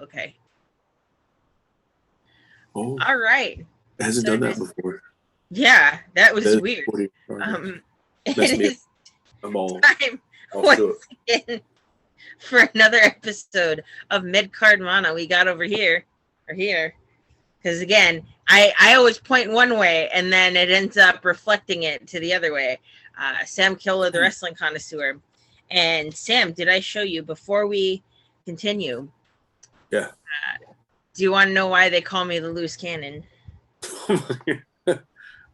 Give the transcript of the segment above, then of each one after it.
Okay. Oh, All right. it hasn't done that before. Yeah, that was That's weird. It is I'm all time once again for another episode of Midcard Mana. We got over here, or here, because again, I always point one way and then it ends up reflecting it to the other way. Sam Keola, the wrestling connoisseur. And Sam, did I show you before we continue? Yeah. Do you want to know why they call me the loose cannon?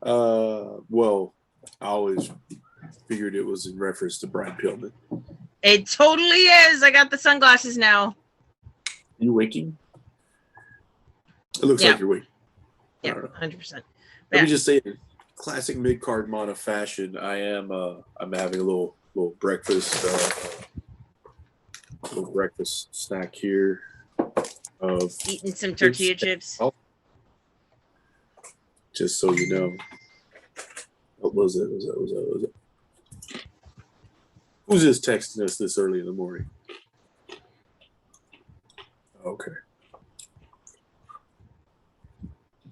Well, I always figured it was in reference to Brian Pillman. It totally is. I got the sunglasses now. You winking? It looks like you're winking. Yeah, 100%. Let me just say, in classic mid-card Mana fashion, I'm having a little breakfast, little breakfast snack here. Of eating some tortilla chips. Just so you know. What was it? Was it? Who's just texting us this early in the morning? Okay.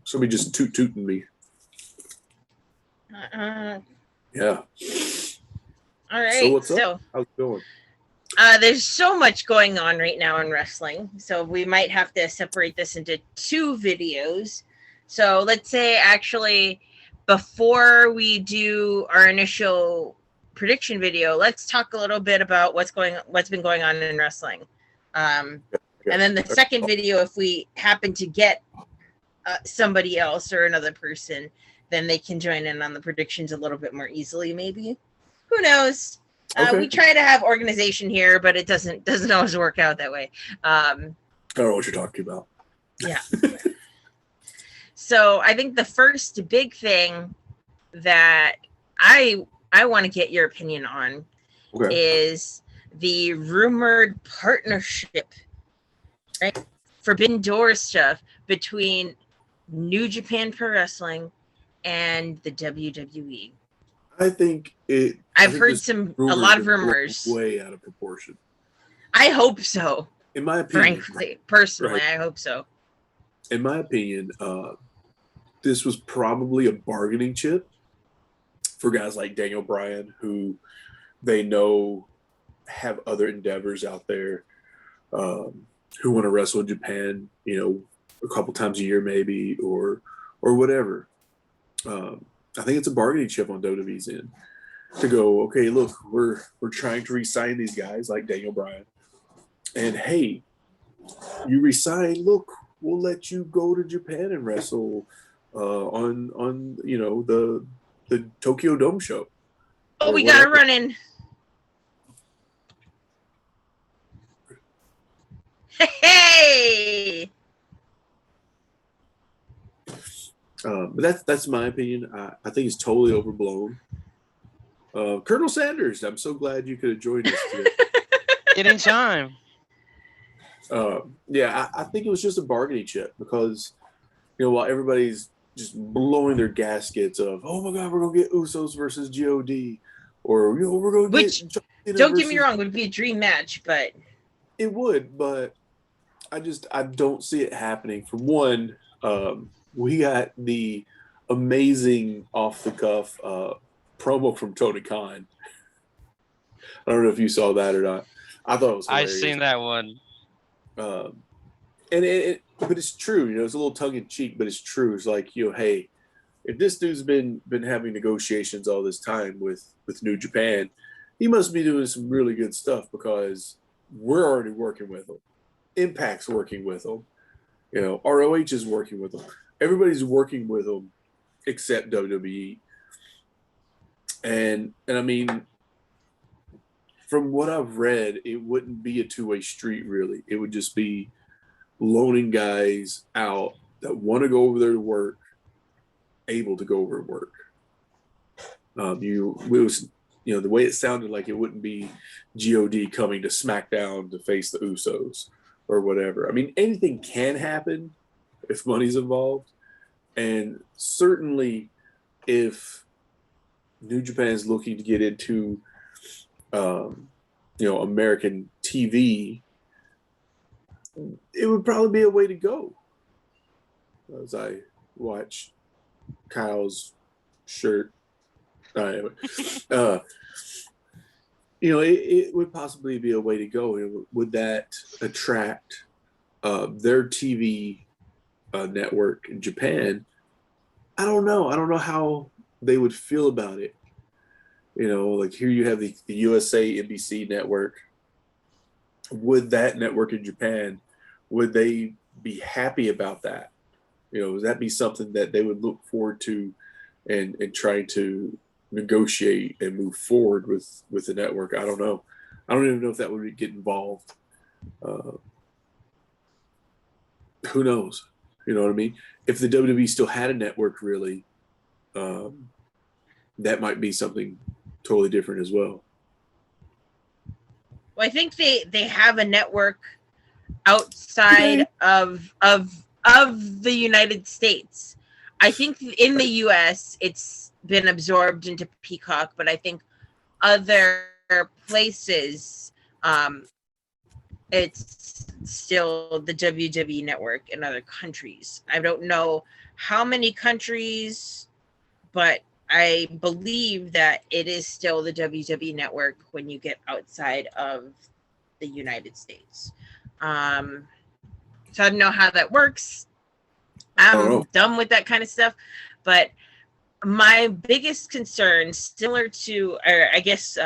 Somebody just tooting me. Yeah. All right. So what's up? How's it going? There's so much going on right now in wrestling, so we might have to separate this into two videos. So let's say actually before we do our initial prediction video, let's talk a little bit about what's been going on in wrestling. And then the second video, if we happen to get somebody else or another person, then they can join in on the predictions a little bit more easily, maybe. Who knows? We try to have organization here, but it doesn't always work out that way. I don't know what you're talking about. Yeah. So I think the first big thing that I want to get your opinion on is the rumored partnership, right? Forbidden Door stuff between New Japan Pro Wrestling and the WWE. I think it. I've heard a lot of rumors. Way out of proportion. I hope so. In my opinion, frankly, personally, I hope so. In my opinion, this was probably a bargaining chip for guys like Daniel Bryan, who they know have other endeavors out there, who want to wrestle in Japan, a couple times a year maybe, or whatever. I think it's a bargaining chip on WWE's end to go, okay, look, we're trying to re-sign these guys like Daniel Bryan, and hey, you re-sign, look, we'll let you go to Japan and wrestle on the Tokyo Dome show. Oh, we got to run in. Hey. But that's my opinion. I think it's totally overblown. Colonel Sanders, I'm so glad you could have joined us today. Anytime. Yeah, I think it was just a bargaining chip because, while everybody's just blowing their gaskets of, oh my God, we're going to get Usos versus GOD, or, we're going to get... Don't get me wrong, would be a dream match, but... It would, but I don't see it happening. For one, we got the amazing off-the-cuff promo from Tony Khan. I don't know if you saw that or not. I thought it was hilarious. I've seen that one. But it's true. It's a little tongue-in-cheek, but it's true. It's like, hey, if this dude's been having negotiations all this time with New Japan, he must be doing some really good stuff because we're already working with him. Impact's working with him. ROH is working with him. Everybody's working with them except WWE. And I mean, from what I've read, it wouldn't be a two-way street, really. It would just be loaning guys out that want to go over there to work, able to go over and work. The way it sounded like it wouldn't be GOD coming to SmackDown to face the Usos or whatever. I mean, anything can happen if money's involved. And certainly if New Japan is looking to get into, American TV, it would probably be a way to go. As I watch Kyle's shirt, anyway, it would possibly be a way to go. Would that attract their TV network in Japan? I don't know. I don't know how they would feel about it. Like here you have the USA NBC network. Would that network in Japan, would they be happy about that? Would that be something that they would look forward to and try to negotiate and move forward with the network? I don't know. I don't even know if that would get involved. Who knows? You know what I mean? If the WWE still had a network, really, that might be something totally different as well. Well, I think they have a network outside of the United States. I think in the US it's been absorbed into Peacock, but I think other places it's still the WWE network in other countries. I don't know how many countries, but I believe that it is still the WWE network when you get outside of the United States. So I don't know how that works. I'm done with that kind of stuff. But my biggest concern, similar to, or I guess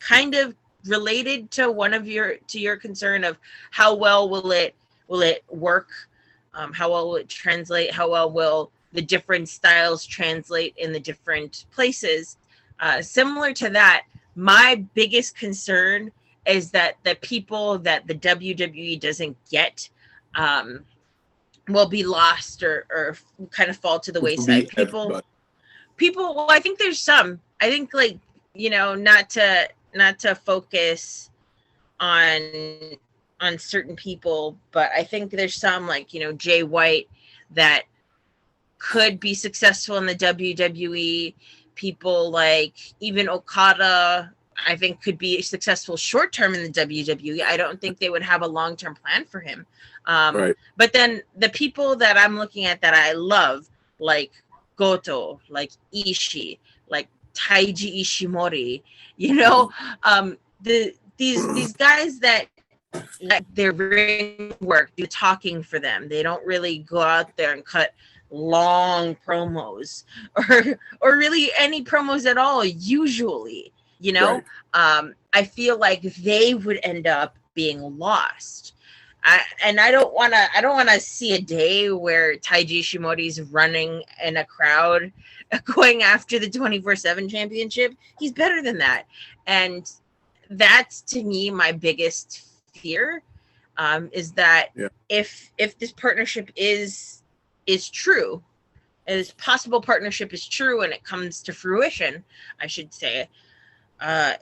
kind of related to your concern of how well will it work, how well will it translate, how well will the different styles translate in the different places. Similar to that, my biggest concern is that the people that the WWE doesn't get will be lost or kind of fall to the wayside. People. Well, I think there's some. I think not to focus on certain people, but I think there's some Jay White that could be successful in the WWE. People like even Okada, I think, could be successful short term in the WWE. I don't think they would have a long term plan for him. Right. But then the people that I'm looking at that I love, like Goto, like Ishii, like Taiji Ishimori, these guys that their ring work, do talking for them. They don't really go out there and cut long promos or really any promos at all usually. Right. I feel like they would end up being lost. I don't want to see a day where Taiji Ishimori's running in a crowd going after the 24/7 championship. He's better than that. And that's, to me, my biggest fear, is that if this partnership is true, and this possible partnership is true and it comes to fruition, I should say, I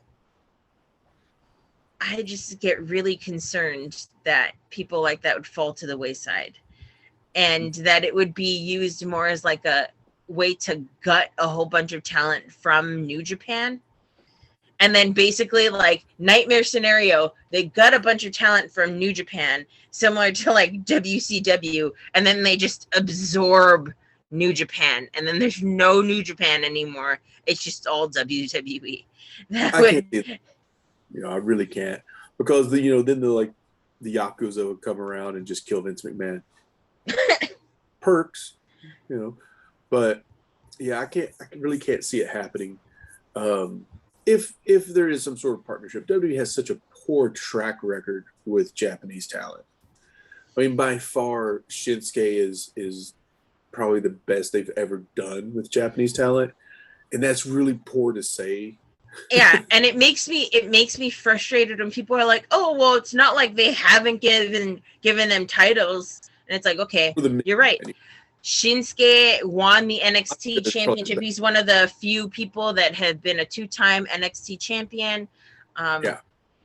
just get really concerned that people like that would fall to the wayside, and that it would be used more as like a way to gut a whole bunch of talent from New Japan. And then basically, like, nightmare scenario, they gut a bunch of talent from New Japan, similar to like WCW, and then they just absorb New Japan, and then there's no New Japan anymore. It's just all WWE. I really can't, because then the Yakuza would come around and just kill Vince McMahon. Perks, but yeah, I really can't see it happening. If there is some sort of partnership, WWE has such a poor track record with Japanese talent. I mean, by far, Shinsuke is probably the best they've ever done with Japanese talent, and that's really poor to say. Yeah, and it makes me frustrated when people are like, "Oh, well, it's not like they haven't given them titles," and it's like, okay, you're right. Shinsuke won the NXT championship. He's one of the few people that have been a 2-time NXT champion.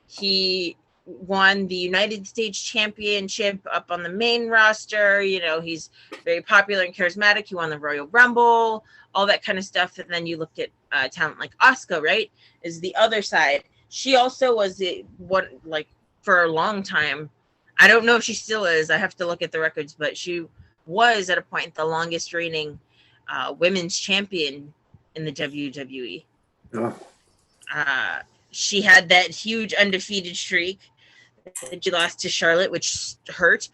He won the United States Championship up on the main roster. He's very popular and charismatic. He won the Royal Rumble, all that kind of stuff. And then you look at talent like Asuka, right? Is the other side. She also was for a long time, I don't know if she still is. I have to look at the records, but she was at a point the longest reigning women's champion in the WWE. Oh. She had that huge undefeated streak. She lost to Charlotte, which hurt.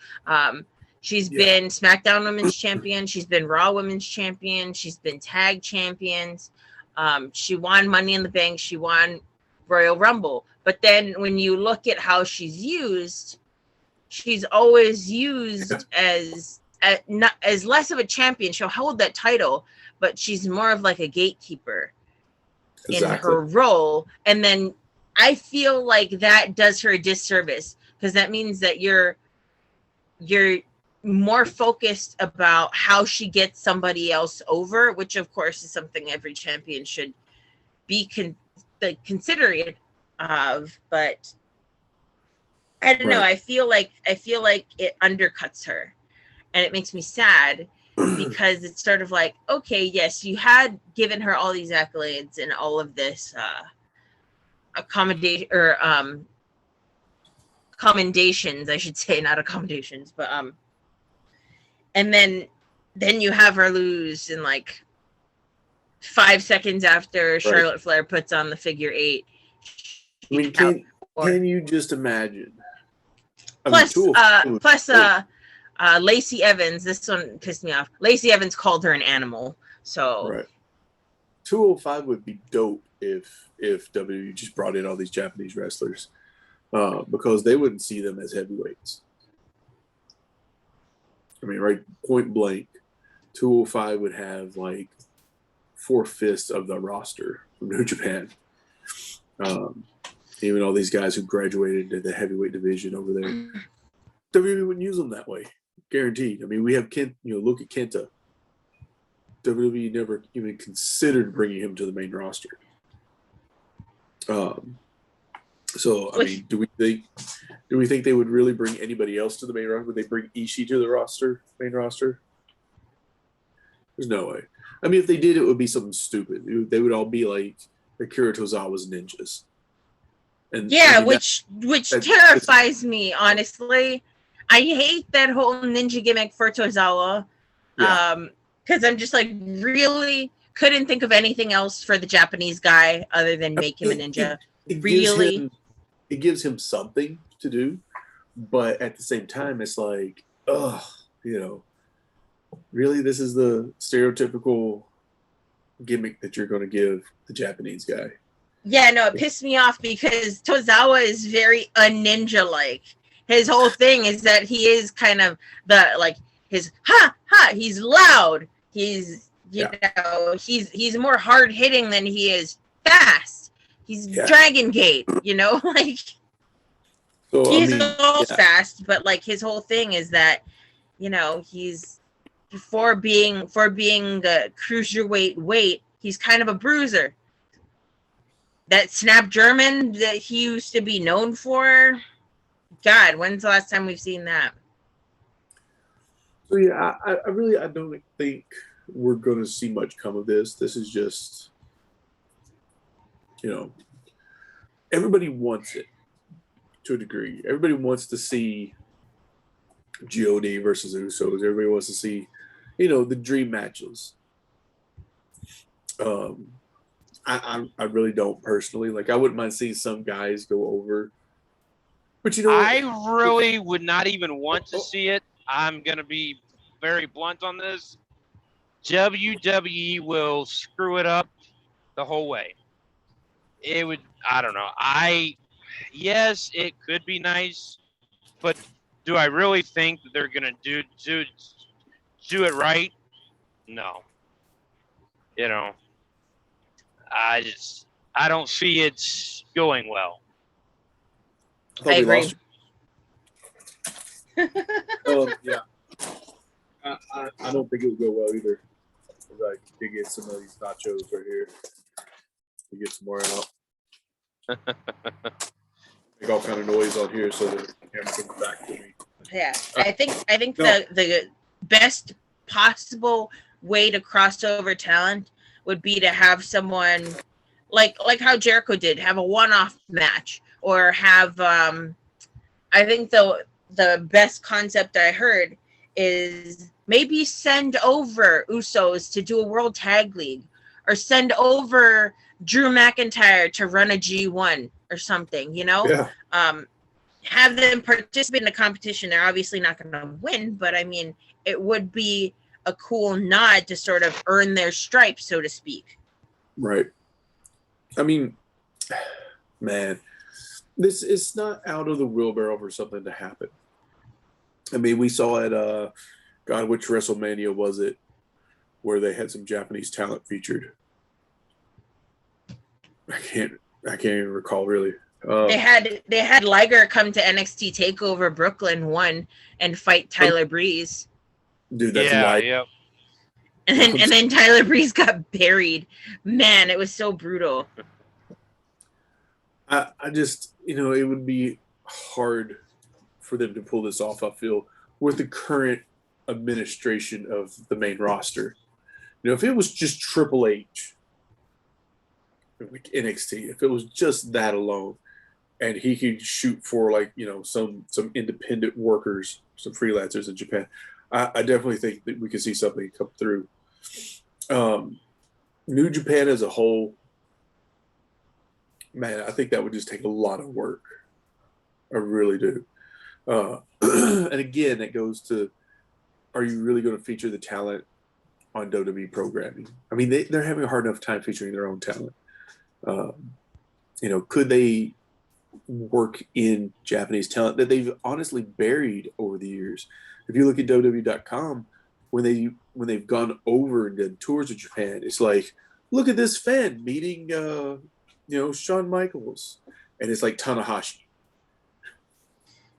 She's been SmackDown Women's Champion. She's been Raw Women's Champion. She's been Tag Champions. She won Money in the Bank. She won Royal Rumble. But then when you look at how she's used, she's always used as not as less of a champion. She'll hold that title, but she's more of like a gatekeeper in her role. And then I feel like that does her a disservice, because that means that you're more focused about how she gets somebody else over, which of course is something every champion should be considerate of. But I don't know. I feel like it undercuts her, and it makes me sad because it's sort of like, okay, yes, you had given her all these accolades and all of this accommodation or commendations, I should say, not accommodations, but and then you have her lose in like 5 seconds after Charlotte Flair puts on the figure 8. I mean, can you just imagine? Plus, Lacey Evans, this one pissed me off. Lacey Evans called her an animal. So 205 would be dope if WWE just brought in all these Japanese wrestlers, because they wouldn't see them as heavyweights. I mean, right, point blank, 205 would have like 4/5 of the roster from New Japan. Even all these guys who graduated to the heavyweight division over there, WWE wouldn't use them that way, guaranteed. I mean, we have Kent. Look at Kenta. WWE never even considered bringing him to the main roster. So I mean, do we think they would really bring anybody else to the main roster? Would they bring Ishii to the main roster? There's no way. I mean, if they did, it would be something stupid. They would all be like Akira Tozawa's ninjas. And yeah, which terrifies me, honestly. I hate that whole ninja gimmick for Tozawa. Because I'm just like, really couldn't think of anything else for the Japanese guy other than make him a ninja. It gives him something to do, but at the same time, it's like, really, this is the stereotypical gimmick that you're going to give the Japanese guy. Yeah, no, it pissed me off because Tozawa is very un-ninja-like. His whole thing is that he is kind of his he's loud. He's he's more hard hitting than he is fast. He's Dragon Gate, So, he's fast, but like his whole thing is that, he's for being a cruiserweight weight, he's kind of a bruiser. That snap German that he used to be known for, God, when's the last time we've seen that? So yeah, I don't think we're going to see much come of this. This is just, everybody wants it to a degree. Everybody wants to see GOD versus the Usos. Everybody wants to see, the dream matches. I really don't personally. Like, I wouldn't mind seeing some guys go over. But I really would not even want to see it. I'm going to be very blunt on this. WWE will screw it up the whole way. It would, I don't know. Yes, it could be nice, but do I really think that they're going to do it right? No. I don't see it going well. I agree. Yeah. I don't think it would go well either. I could get some of these nachos right here. We get some more out. Make all kind of noise on here so that the camera comes back to me. Yeah, I think the best possible way to cross over talent would be to have someone like how Jericho did, have a one-off match, or have I think the best concept I heard is maybe send over Usos to do a World Tag League, or send over Drew McIntyre to run a G1 or something, you know? Yeah. Have them participate in the competition. They're obviously not going to win, but I mean, it would be a cool nod to sort of earn their stripes, so to speak. Right. I mean, man, this is not out of the wheelbarrow for something to happen. I mean, we saw at God, which WrestleMania was it, where they had some Japanese talent featured? I can't even recall really. They had Liger come to NXT Takeover Brooklyn 1 and fight Tyler Breeze. Dude, that's Yep. And then Tyler Breeze got buried. Man, it was so brutal. I just, it would be hard for them to pull this off, I feel, with the current administration of the main roster. If it was just Triple H, like NXT, if it was just that alone, and he could shoot for some independent workers, some freelancers in Japan, I definitely think that we could see something come through. New Japan as a whole, man, I think that would just take a lot of work. I really do. And again, it goes to, are you really going to feature the talent on WWE programming? I mean, they're having a hard enough time featuring their own talent. Could they work in Japanese talent that they've honestly buried over the years? If you look at WWE.com, when they've gone over and done tours of Japan, it's like, look at this fan meeting, Shawn Michaels, and it's like Tanahashi.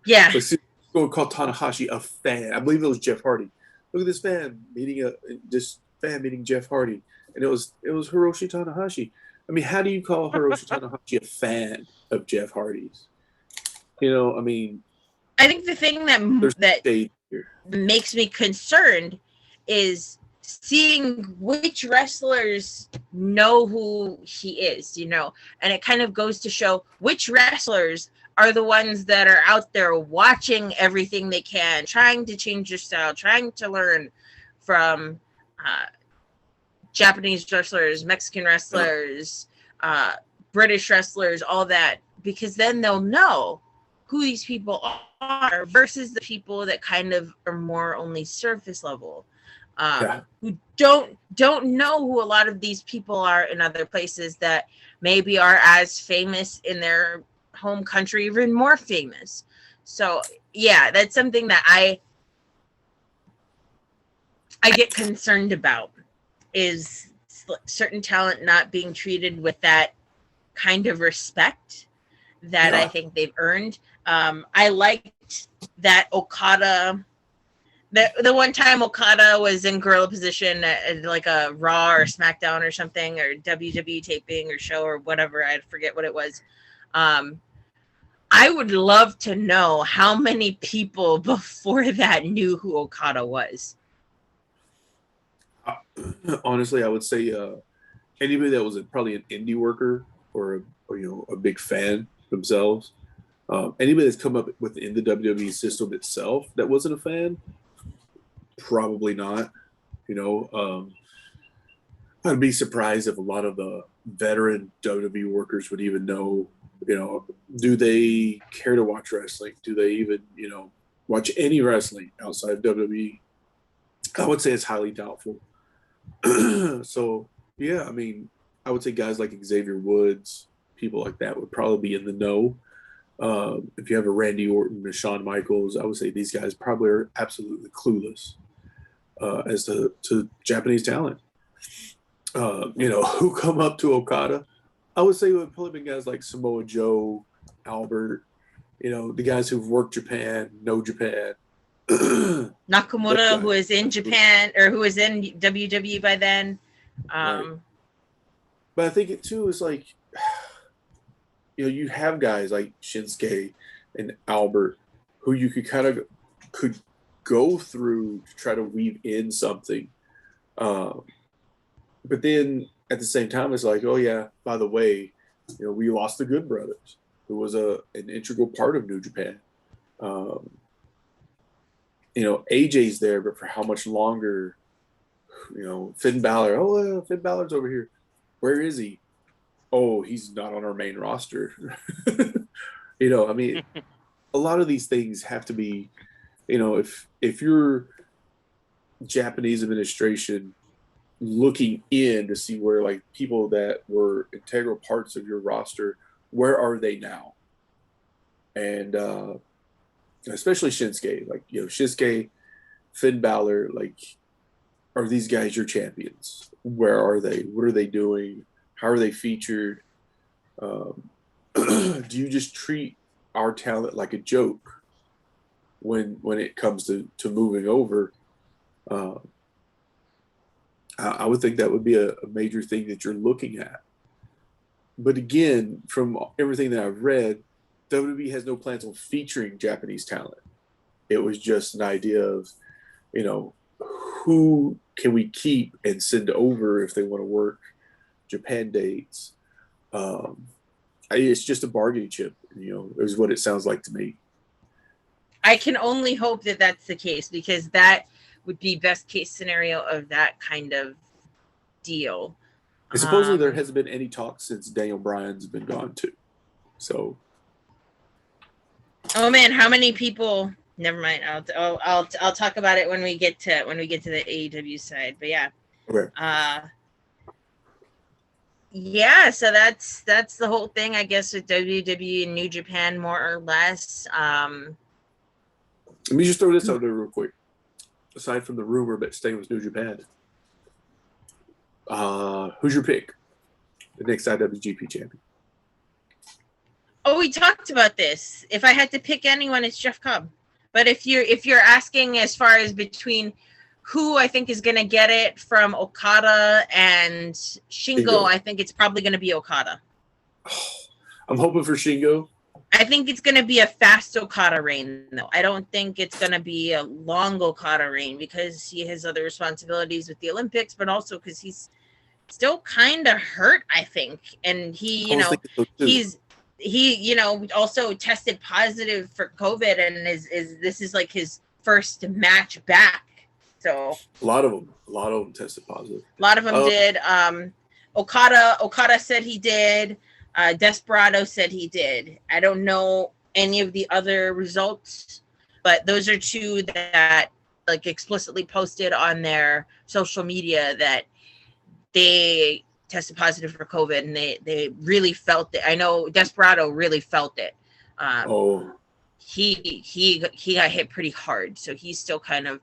Yeah. So go call Tanahashi a fan. I believe it was Jeff Hardy. Look at this fan meeting Jeff Hardy, and it was Hiroshi Tanahashi. I mean, how do you call Hiroshi Tanahashi a fan of Jeff Hardy's? I mean, I think the thing that makes me concerned is seeing which wrestlers know who he is, and it kind of goes to show which wrestlers are the ones that are out there watching everything they can, trying to change their style, trying to learn from Japanese wrestlers, Mexican wrestlers, British wrestlers, all that, because then they'll know who these people are versus the people that kind of are more only surface level, who don't know who a lot of these people are in other places that maybe are as famous in their home country, even more famous. So yeah, that's something that I get concerned about, is certain talent not being treated with that kind of respect that I think they've earned. I liked that Okada, the one time Okada was in gorilla position at like a Raw or SmackDown or something, or WWE taping or show or whatever, I forget what it was. I would love to know how many people before that knew who Okada was. Honestly, I would say anybody that was probably an indie worker or a big fan themselves, anybody that's come up within the WWE system itself that wasn't a fan, probably not. I'd be surprised if a lot of the veteran WWE workers would even know. Do they care to watch wrestling? Do they even watch any wrestling outside of WWE? I would say it's highly doubtful. So yeah, I mean, I would say guys like Xavier Woods, people like that would probably be in the know. If you have a Randy Orton, a Shawn Michaels, I would say these guys probably are absolutely clueless as to Japanese talent. Who come up to Okada? I would say it would probably be guys like Samoa Joe, Albert, the guys who've worked Japan, know Japan. Nakamura, who is in Japan or who is in WWE by then. Right. But I think it too is like, you have guys like Shinsuke and Albert who you could go through to try to weave in something. But then at the same time, it's like, oh yeah, by the way, we lost the Good Brothers, who was an integral part of New Japan. AJ's there, but for how much longer? Finn Balor. Oh, Finn Balor's over here. Where is he? Oh, he's not on our main roster. I mean, a lot of these things have to be, if you're Japanese administration looking in to see where like people that were integral parts of your roster, where are they now? And especially Shinsuke, like Shinsuke, Finn Balor, like, are these guys your champions? Where are they? What are they doing? How are they featured? Do you just treat our talent like a joke when it comes to moving over? I would think that would be a major thing that you're looking at. But again, from everything that I've read, WWE has no plans on featuring Japanese talent. It was just an idea of, who can we keep and send over if they want to work Japan dates. It's just a bargaining chip, is what it sounds like to me. I can only hope that that's the case, because that would be best case scenario of that kind of deal. And supposedly there hasn't been any talk since Daniel Bryan's been gone too. So. Oh man, how many people? Never mind. I'll talk about it when we get to the AEW side. But yeah. Okay. Yeah, so that's the whole thing, I guess, with WWE and New Japan, more or less. Let me just throw this out there real quick. Aside from the rumor that staying with New Japan, who's your pick? The next IWGP champion. Oh, we talked about this. If I had to pick anyone, it's Jeff Cobb. But if you're asking as far as between who I think is going to get it from Okada and Shingo, I think it's probably going to be Okada. I'm hoping for Shingo. I think it's going to be a fast Okada reign, though. I don't think it's going to be a long Okada reign, because he has other responsibilities with the Olympics, but also because he's still kind of hurt, I think. And he also tested positive for COVID, and this is like his first match back. So a lot of them tested positive. A lot of them did. Okada said he did. Desperado said he did. I don't know any of the other results, but those are two that like explicitly posted on their social media that they tested positive for COVID, and they really felt it. I know Desperado really felt it. He got hit pretty hard, so he's still kind of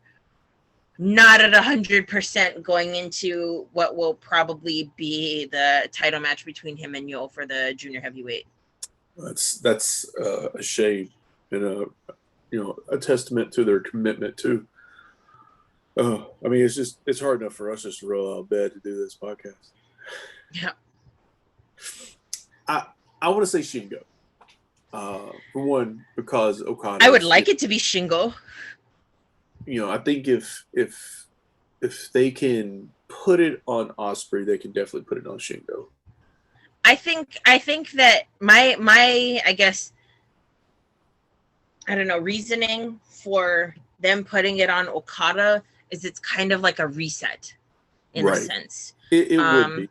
not at 100% going into what will probably be the title match between him and Yo for the junior heavyweight. That's a shame, and a testament to their commitment too. I mean, it's hard enough for us just to roll out of bed to do this podcast. Yeah. I want to say Shingo. For one, because Okada. I would like it to be Shingo. I think if they can put it on Ospreay, they can definitely put it on Shingo. I think that my I guess, I don't know, reasoning for them putting it on Okada is it's kind of like a reset in a sense. It would be.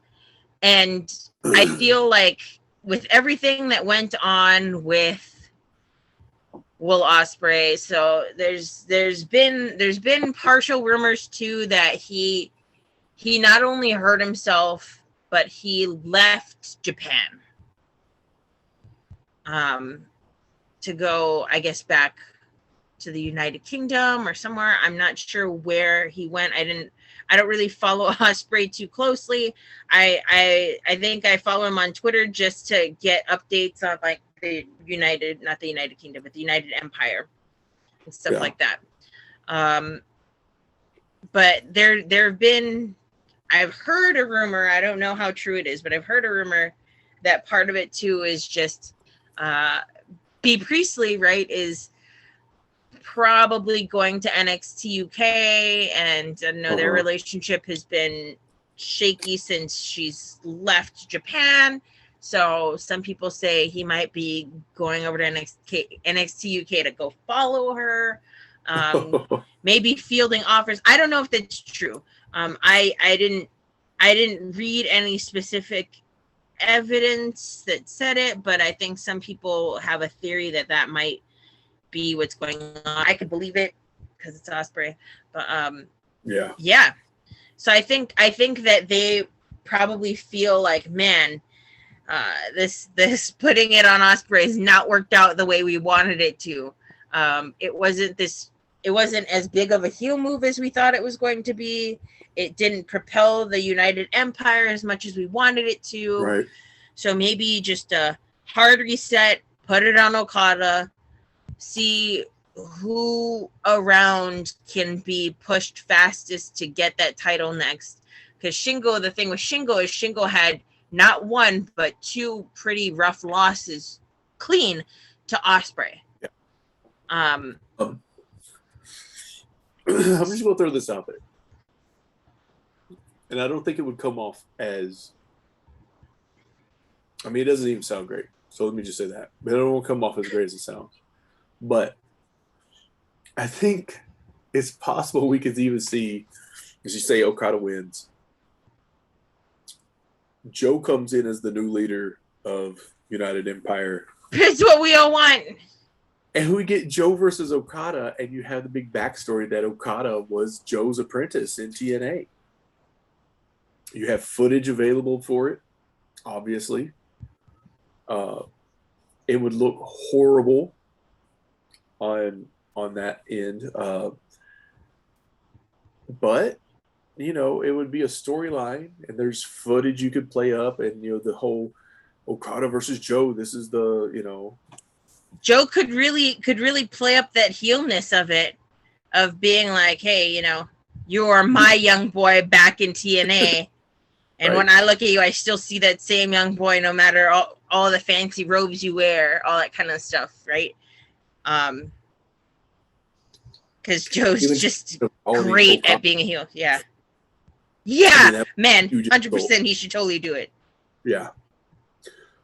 And I feel like with everything that went on with Will Ospreay, so there's been partial rumors too that he not only hurt himself, but he left Japan to go, I guess, back to the United Kingdom or somewhere. I'm not sure where he went. I don't really follow Ospreay too closely. I think I follow him on Twitter just to get updates on like the not the United Kingdom, but the United Empire and stuff like that. But there have been, I've heard a rumor, I don't know how true it is, but I've heard a rumor that part of it too is just B. Priestley, right, is probably going to NXT UK, and I know their relationship has been shaky since she's left Japan. So some people say he might be going over to NXT UK to go follow her. Maybe fielding offers. I don't know if that's true. I didn't read any specific evidence that said it, but I think some people have a theory that that might be what's going on. I could believe it because it's Osprey, but yeah. So I think that they probably feel like, man, this putting it on Osprey has not worked out the way we wanted it to. It wasn't as big of a heel move as we thought it was going to be. It didn't propel the United Empire as much as we wanted it to. Right. So maybe just a hard reset, put it on Okada, see who around can be pushed fastest to get that title next. Because Shingo, the thing with Shingo is Shingo had not one, but two pretty rough losses clean to Osprey. Yeah. I'm just going to throw this out there. And I don't think it would come off as... I mean, it doesn't even sound great. So let me just say that. But it won't come off as great as it sounds. But I think it's possible we could even see, as you say, Okada wins. Joe comes in as the new leader of United Empire. That's what we all want. And we get Joe versus Okada, and you have the big backstory that Okada was Joe's apprentice in TNA. You have footage available for it, obviously. It would look horrible on that end. But, you know, it would be a storyline, and there's footage you could play up, and, you know, the whole Okada versus Joe, this is the, you know. Joe could really play up that heelness of it, of being like, hey, you know, you are my young boy back in TNA. And Right. when I look at you, I still see that same young boy, no matter all the fancy robes you wear, all that kind of stuff, right? Because Joe's Even just quality great Okada. at being a heel. Yeah. I Yeah, mean, man, huge 100%. He should totally do it. Yeah.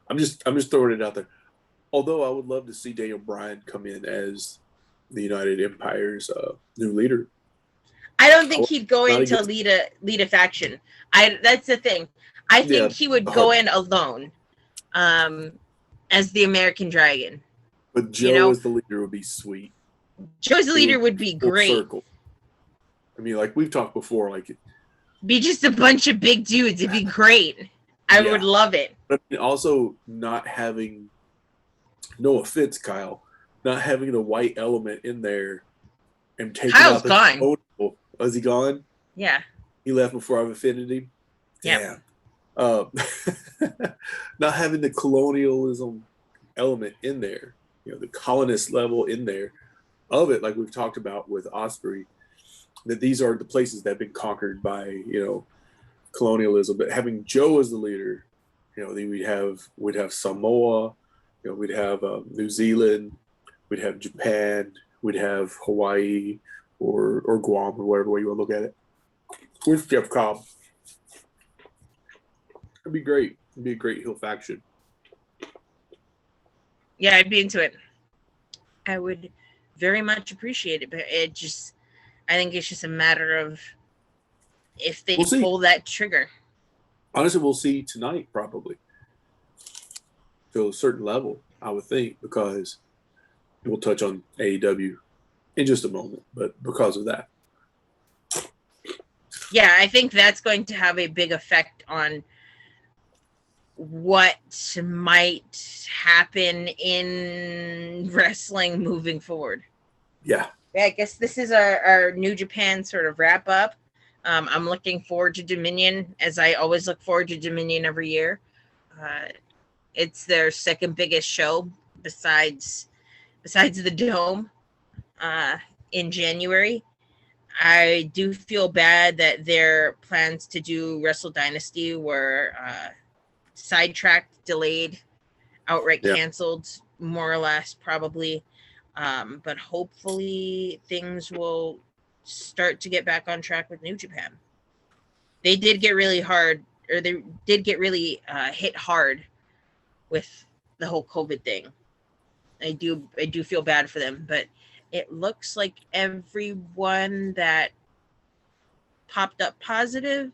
I'm just throwing it out there. Although I would love to see Daniel Bryan come in as the United Empire's new leader. I don't think he'd go Not in to against- lead a faction. That's the thing. I think he would go in alone, as the American Dragon. But Joe You know, as the leader would be sweet. Joe's the leader would be Full great. circle. I mean, like we've talked before, like Be just a bunch of big dudes. It'd be great. I Yeah. would love it. but also not having, no offense, Kyle, not having the white element in there and taking Kyle's out the gone. colonial. Oh, is he gone? Yeah. He left before I've offended him. Yeah. Damn. Not having the colonialism element in there, you know, the colonist level in there of it, like we've talked about with Osprey, that these are the places that have been conquered by, you know, colonialism. But having Joe as the leader, you know, then we'd have Samoa, you know, we'd have New Zealand, we'd have Japan, we'd have Hawaii or Guam or whatever way you want to look at it. With Jeff Cobb. It'd be great. It'd be a great heel faction. Yeah, I'd be into it. I would very much appreciate it, but I think it's just a matter of if they We'll see. pull that trigger. Honestly, we'll see tonight probably. To a certain level, I would think, because we'll touch on AEW in just a moment, but because of that. Yeah, I think that's going to have a big effect on what might happen in wrestling moving forward. Yeah. Yeah, I guess this is our New Japan sort of wrap up. I'm looking forward to Dominion, as I always look forward to Dominion every year. It's their second biggest show besides the Dome in January. I do feel bad that their plans to do Wrestle Dynasty were sidetracked, delayed, outright canceled, more or less, probably. But hopefully things will start to get back on track with New Japan. They did get really hard, or they did get really hit hard with the whole COVID thing. I do feel bad for them, but it looks like everyone that popped up positive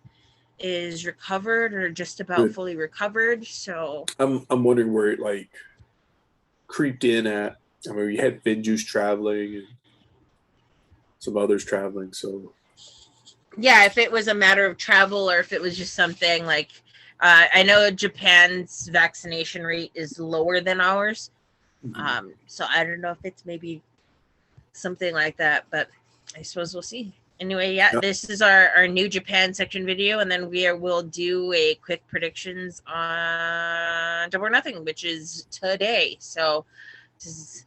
is recovered or just about Good. fully recovered. So I'm wondering where it like creeped in at. I mean, we had Vinjuice traveling and some others traveling, so yeah, if it was a matter of travel or if it was just something like I know Japan's vaccination rate is lower than ours. So I don't know if it's maybe something like that, but I suppose we'll see. Anyway, yeah, Yep. this is our new Japan section video, and then we'll do a quick predictions on Double or Nothing, which is today. So this is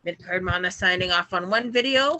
Midcard Mana signing off on one video.